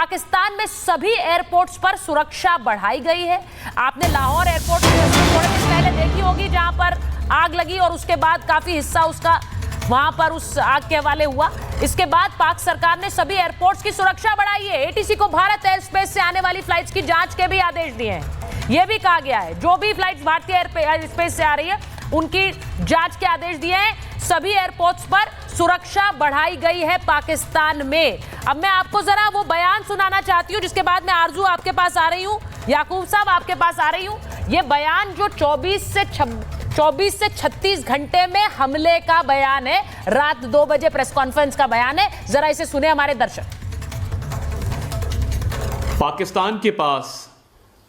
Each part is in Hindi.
पाकिस्तान में सभी एयरपोर्ट्स पर सुरक्षा बढ़ाई गई है। आपने लाहौर एयरपोर्ट थोड़े दिन पहले देखी होगी, जहां पर आग लगी और उसके बाद काफी हिस्सा उसका वहां पर उस आग के हवाले हुआ। इसके बाद पाक सरकार ने सभी एयरपोर्ट्स की सुरक्षा बढ़ाई है। एटीसी को भारत एयर स्पेस से आने वाली फ्लाइट्स की जांच के भी आदेश दिए हैं। यह भी कहा गया है जो भी फ्लाइट्स भारतीय एयर स्पेस से आ रही है उनकी जांच के आदेश दिए हैं। सभी एयरपोर्ट्स पर सुरक्षा बढ़ाई गई है पाकिस्तान में। अब मैं आपको जरा वो बयान सुनाना चाहती हूँ, जिसके बाद मैं आरजू आपके पास आ रही हूँ, याकूब साहब आपके पास आ रही हूँ। ये बयान जो 24 से 36 घंटे में हमले का बयान है, रात 2 बजे प्रेस कॉन्फ्रेंस का बयान है। जरा इसे सुने हमारे दर्शक। पाकिस्तान के पास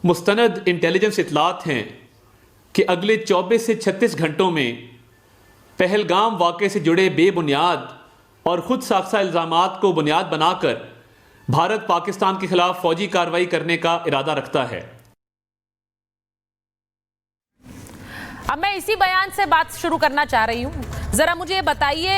मुस्तनद इंटेलिजेंस इतलात हैं कि अगले 24 से 36 घंटों में पहलगाम वाक़े से जुड़े बेबुनियाद और खुद साख्ता इल्ज़ामात को बुनियाद बनाकर भारत पाकिस्तान के खिलाफ फौजी कार्रवाई करने का इरादा रखता है। अब मैं इसी बयान से बात शुरू करना चाह रही हूं। जरा मुझे ये बताइए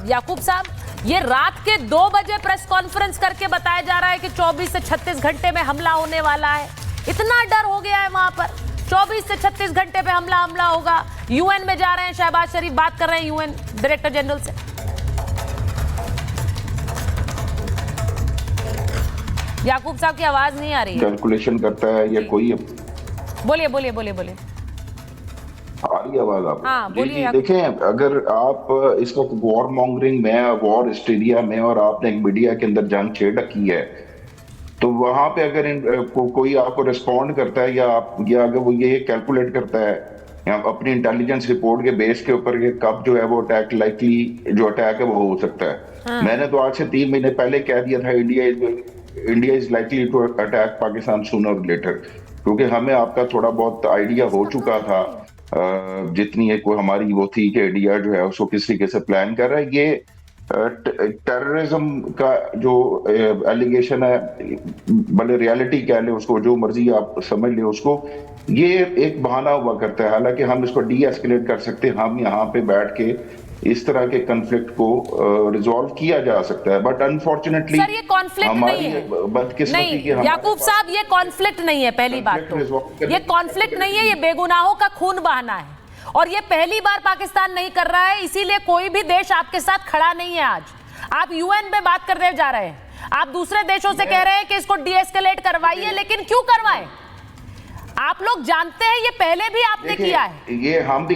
याकूब साहब, ये रात के 2 बजे प्रेस कॉन्फ्रेंस करके बताया जा रहा है कि 24 से 36 घंटे में हमला होने वाला है। इतना डर हो गया है वहां पर, 24 से 36 घंटे पे हमला होगा। यूएन में जा रहे हैं, शहबाज शरीफ बात कर रहे हैं यूएन डायरेक्टर जनरल से। याकूब साहब की आवाज नहीं आ रही है। कैलकुलेशन करता है या कोई बोलिए। आ रही आवाज आप? हाँ, बोलिए। देखें, अगर आप इस वक्त वॉर मॉन्गरिंग में, वॉर हिस्टीरिया में, और आपने मीडिया के अंदर जंग छेड़ रखी है, तो वहां पे अगर कोई आपको रिस्पॉन्ड करता है या अगर वो ये कैलकुलेट करता है या अपनी इंटेलिजेंस रिपोर्ट के बेस के ऊपर कि कब जो है वो अटैक लाइकली जो अटैक है वो हो सकता है। मैंने तो आज से 3 महीने पहले कह दिया था India is likely to attack Pakistan sooner और लेटर, क्योंकि हमें आपका थोड़ा बहुत आइडिया हो चुका था। जितनी एक हमारी वो थी कि इंडिया जो है उसको किस तरीके से प्लान कर रहा है। ये टेररिज्म का जो एलिगेशन है, भले रियलिटी कह ले उसको, जो मर्जी आप समझ ले उसको, ये एक बहाना हुआ करता है। हालांकि हम इसको डी एस्केलेट कर सकते हैं, हम यहाँ पे बैठ के इस तरह के कॉन्फ्लिक्ट को रिजॉल्व किया जा सकता है, बट अनफॉर्चुनेटली सर ये कॉन्फ्लिक्ट नहीं है। बदकिस्मती की याकूब साहब, ये कॉन्फ्लिक्ट नहीं है। पहली बात तो ये कॉन्फ्लिक्ट नहीं है, ये बेगुनाहों का खून बहाना है और ये पहली बार पाकिस्तान नहीं कर रहा है, इसीलिए कोई भी देश आपके साथ खड़ा नहीं है। आज आप यूएन में बात करते जा रहे हैं, आप दूसरे देशों से कह रहे हैं कि इसको डीएस्केलेट करवाइए, लेकिन क्यों करवाएं? आप लोग जानते हैं ये पहले भी आपने किया है। ये हम भी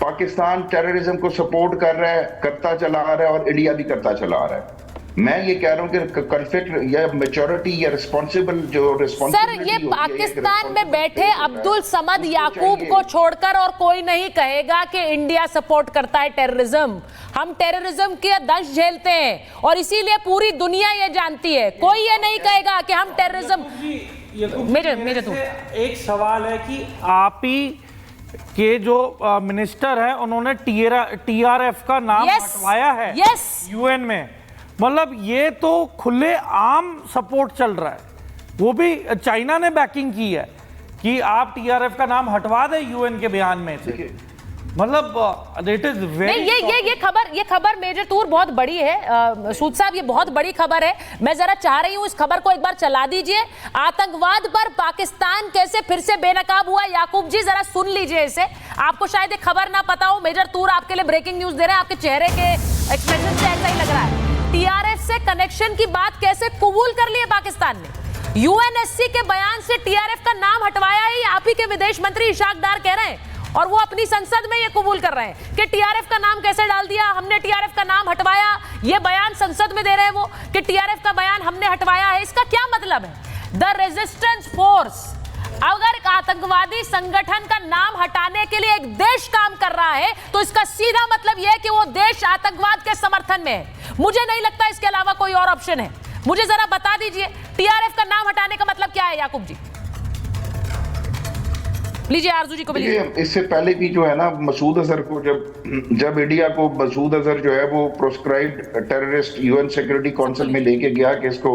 पाकिस्तान टेररिज्म को सपोर्ट कर रहा है, करता चला आ रहा है, और इंडिया भी करता चला आ रहा है। मैं ये कह रहा हूं कि कॉन्फ्लिक्ट या मैच्योरिटी या रिस्पांसिबल सर, ये पाकिस्तान में बैठे अब्दुल समद याकूब को छोड़कर और कोई नहीं कहेगा कि इंडिया सपोर्ट करता है टेररिज्म। हम टेररिज्म के दंश झेलते हैं और इसीलिए पूरी दुनिया ये जानती है। कोई ये नहीं कहेगा कि हम टेररिज्म। मेरे तो एक सवाल है कि आप ही के जो मिनिस्टर है उन्होंने टीआरएफ का नाम हटवाया है यूएन में। मतलब ये तो खुले आम सपोर्ट चल रहा है, वो भी चाइना ने बैकिंग की है कि आप टीआरएफ का नाम हटवा दें यूएन के बयान में से। मतलब इट इज वेरी ये खबर मेजर तूर बहुत बड़ी है। सूद साहब, ये बहुत बड़ी खबर है। मैं जरा चाह रही हूं इस खबर को एक बार चला दीजिए। आतंकवाद पर पाकिस्तान कैसे फिर से बेनकाब हुआ, याकूब जी जरा सुन लीजिए इसे। आपको शायद ये खबर ना पता हो, मेजर तूर आपके लिए ब्रेकिंग न्यूज दे रहे हैं। आपके चेहरे के एक्सप्रेशन से ऐसा ही लग रहा है। टीआरएफ से कनेक्शन की बात कैसे कबूल कर ली है पाकिस्तान ने? यूएनएससी के बयान से टीआरएफ का नाम हटवाया ही आप ही के विदेश मंत्री इशाक डार कह रहे हैं, और वो अपनी संसद में ये कबूल कर रहे हैं कि टीआरएफ का नाम कैसे डाल दिया, हमने टीआरएफ का नाम हटवाया। ये बयान संसद में दे रहे हैं वो कि टीआरएफ का बयान हमने हटवाया है। इसका क्या मतलब है? द रेजिस्टेंस फोर्स, अगर एक आतंकवादी संगठन का नाम हटाने के लिए एक देश काम कर रहा है तो इसका सीधा मतलब यह है कि वो देश आतंकवाद के समर्थन में है। मुझे नहीं लगता इसके अलावा कोई और ऑप्शन है। मुझे जरा बता दीजिए टीआरएफ का नाम हटाने का मतलब क्या है याकूब जी? लीजिए आरजू जी को लीजिए। इससे पहले भी जो है ना, मसूद अजहर को जब इंडिया को मसूद अजहर जो है वो proscribed terrorist UN security council में लेके गया कि इसको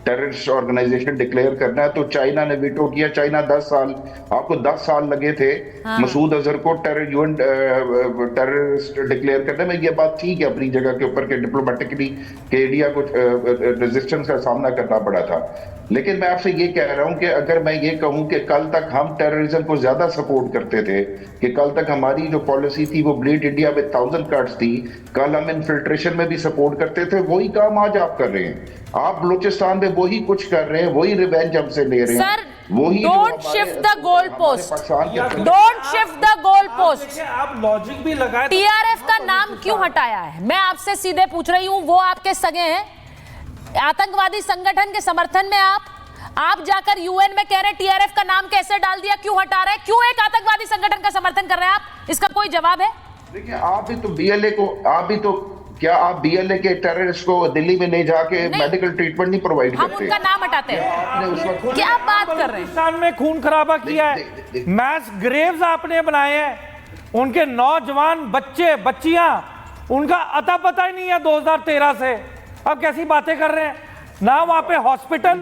टेररिस्ट ऑर्गेनाइजेशन डिक्लेयर करना है, तो चाइना ने वीटो किया। चाइना 10 साल, आपको 10 साल लगे थे मसूद अजहर को यूएन टेररिस्ट डिक्लेयर करने में। ये बात ठीक है अपनी जगह के ऊपर के डिप्लोमेटिकली के इंडिया को रेजिस्टेंस का सामना करना पड़ा था, लेकिन मैं आपसे ये कह रहा हूं कि अगर मैं ये कहूं कि कल तक हम टेररिज्म को ज्यादा सपोर्ट करते थे, कि कल तक हमारी जो पॉलिसी थी वो ब्लीड इंडिया विद 1000 कट्स थी, कल हम इन्फिल्ट्रेशन में भी सपोर्ट करते थे, वही काम आज आप कर रहे हैं। आप बलूचिस्तान में वही कुछ कर रहे हैं, वही रिवेंज हमसे ले रहे हैं। वही don't shift the goal post, don't shift the goal post. आप लॉजिक भी लगाए। टीआरएफ का नाम क्यों हटाया है? मैं आपसे सीधे पूछ रही हूं, वो आपके सगे हैं, आतंकवादी संगठन के समर्थन में आप जाकर यूएन में कह रहे हैं टीआरएफ का नाम कैसे डाल दिया, क्यों हटा रहे हैं? क्यों एक आतंकवादी संगठन का समर्थन कर रहे हैं आप? इसका कोई जवाब है? देखिए, आप भी तो बीएलए को, आप भी तो, क्या आप बीएलए के टेररिस्ट को दिल्ली में नहीं जाके मेडिकल ट्रीटमेंट नहीं प्रोवाइड करते? हम उनका नाम हटाते हैं। आपने उस वक्त क्या बात कर रहे हैं? पाकिस्तान में खून खराबा किया है, मैस ग्रेव्स आपने बनाए हैं, उनके नौजवान बच्चे बच्चियां, उनका अता पता ही नहीं है 2013 से। अब कैसी बातें कर रहे हैं ना? वहां पे हॉस्पिटल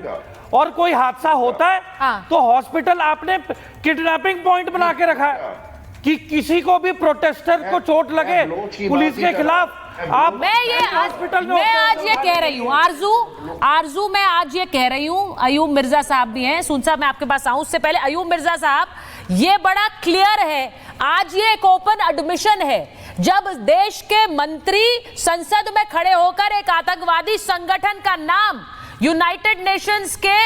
और कोई हादसा होता है तो हॉस्पिटल आपने किडनैपिंग पॉइंट बना के रखा है कि किसी को भी प्रोटेस्टर को चोट लगे पुलिस के खिलाफ। आप मैं आज ये कह रही हूँ, आरजू मैं आज ये कह रही हूँ, अयूब मिर्जा साहब भी हैं। सुन साहब, मैं आपके पास आऊं उससे पहले, अयूब मिर्जा साहब, ये बड़ा क्लियर है, आज ये एक ओपन एडमिशन है, जब देश के मंत्री संसद में खड़े होकर एक आतंकवादी संगठन का नाम यूनाइटेड नेशंस के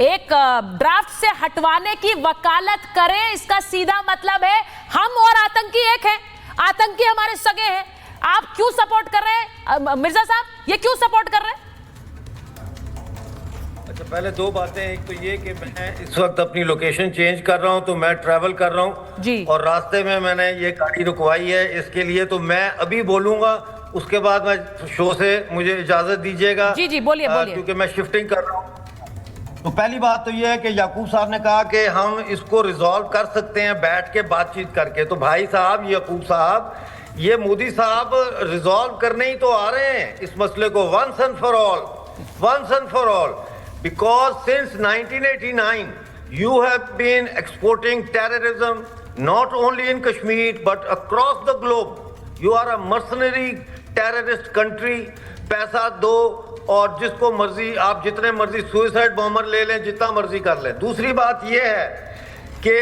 एक ड्राफ्ट से हटवाने की वकालत करें, इसका सीधा मतलब है हम और आतंकी एक हैं, आतंकी हमारे सगे हैं। आप क्यों सपोर्ट कर रहे हैं मिर्जा साहब, ये क्यों सपोर्ट कर रहे हैं? अच्छा, पहले दो बातें, एक तो ये कि मैं इस वक्त अपनी लोकेशन चेंज कर रहा हूं, तो मैं ट्रैवल कर रहा हूं जी, और रास्ते में मैंने ये गाड़ी रुकवाई है, इसके लिए तो मैं अभी बोलूंगा, उसके बाद मैं शो से मुझे इजाजत दीजिएगा। जी जी, बोलिए बोलिए, क्योंकि मैं शिफ्टिंग कर रहा हूँ। तो पहली बात तो ये है कि याकूब साहब ने कहा कि हम इसको रिजॉल्व कर सकते हैं बैठ के बातचीत करके। तो भाई साहब, याकूब साहब, ये मोदी साहब रिजॉल्व करने ही तो आ रहे हैं इस मसले को, once and for all, once and for all, because since 1989 you have been exporting terrorism not only in Kashmir but across the globe. You are a mercenary terrorist country. पैसा दो और जिसको मर्जी आप जितने मर्जी सुइसाइड बॉम्बर ले लें, जितना मर्जी कर लें। दूसरी बात यह है कि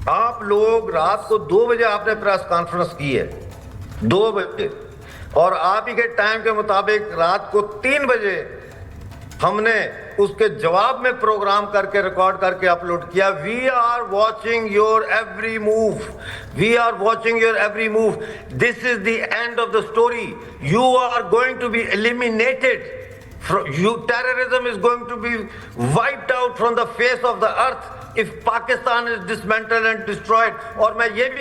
आप लोग रात को 2 बजे आपने प्रेस कॉन्फ्रेंस की है, 2 बजे, और आप ही के टाइम के मुताबिक रात को 3 बजे हमने उसके जवाब में प्रोग्राम करके रिकॉर्ड करके अपलोड किया। We are watching your every move, we are watching your every move. This is the end of the story. You are going to be eliminated. Terrorism is going to be wiped out from the face of the earth if Pakistan is dismantled and destroyed. और मैं ये भी